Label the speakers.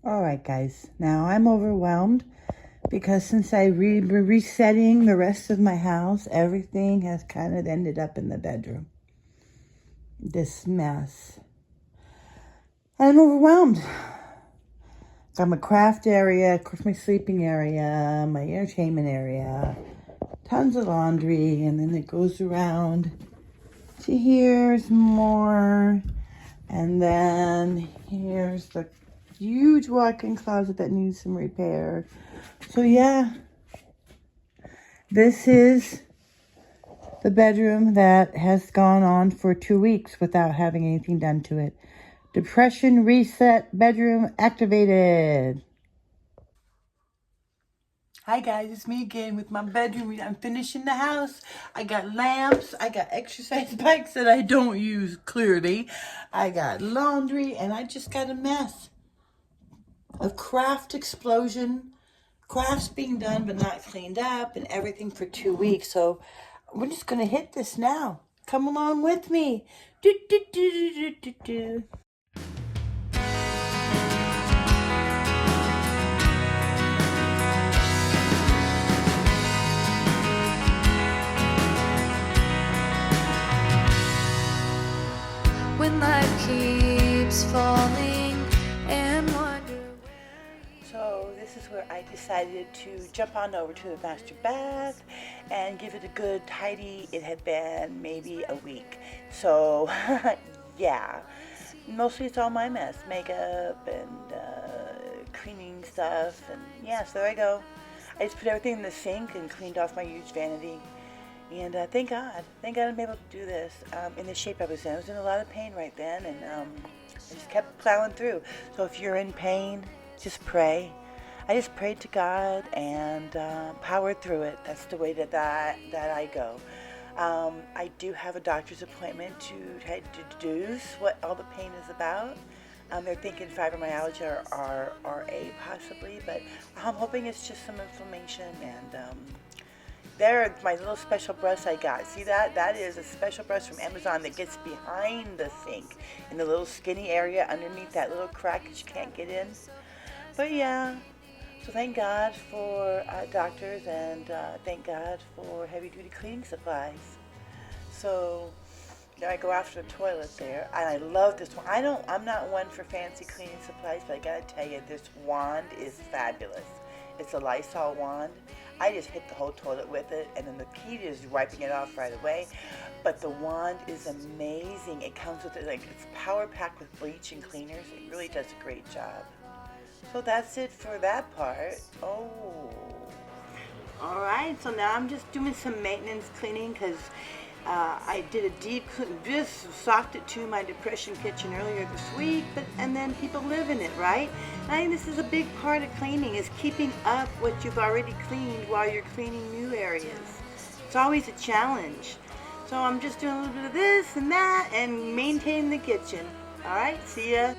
Speaker 1: All right, guys. Now I'm overwhelmed because since I resetting the rest of my house, everything has kind of ended up in the bedroom. This mess. I'm overwhelmed. Got my craft area, of course, my sleeping area, my entertainment area, tons of laundry, and then it goes around to here's more, and then here's the huge walk-in closet that needs some repair. So yeah, this is the bedroom that has gone on for 2 weeks without having anything done to it. Depression reset bedroom activated. Hi guys, it's me again with my bedroom. I'm finishing the house. I got lamps, I got exercise bikes that I don't use clearly. I got laundry, and I just got a mess of craft explosion. Crafts being done but not cleaned up and everything for 2 weeks. So we're just gonna hit this now. Come along with me. Do, do, do, do, do, do.
Speaker 2: When life keeps falling and wonder.
Speaker 1: So this is where I decided to jump on over to the master bath and give it a good tidy. It had been maybe a week. So yeah, mostly it's all my mess, makeup and cleaning stuff, and yeah, so there I go. I just put everything in the sink and cleaned off my huge vanity. And thank God I'm able to do this in the shape I was in. I was in a lot of pain right then, and I just kept plowing through. So if you're in pain, just pray. I just prayed to God and powered through it. That's the way that I go. I do have a doctor's appointment to deduce what all the pain is about. They're thinking fibromyalgia or RA possibly, but I'm hoping it's just some inflammation. And there, my little special brush I got. See that? That is a special brush from Amazon that gets behind the sink in the little skinny area underneath that little crack that you can't get in. But yeah, so thank God for doctors, and thank God for heavy-duty cleaning supplies. So there I go after the toilet there, and I love this one. I'm not one for fancy cleaning supplies, but I gotta tell you, this wand is fabulous. It's a Lysol wand. I just hit the whole toilet with it, and then the key is wiping it off right away. But the wand is amazing. It comes with it's power packed with bleach and cleaners. It really does a great job. So that's it for that part. Oh. Alright, so now I'm just doing some maintenance cleaning because I did a deep clean, just socked it to my depression kitchen earlier this week, and then people live in it, right? And I think this is a big part of cleaning, is keeping up what you've already cleaned while you're cleaning new areas. It's always a challenge. So I'm just doing a little bit of this and that and maintaining the kitchen. Alright, see ya.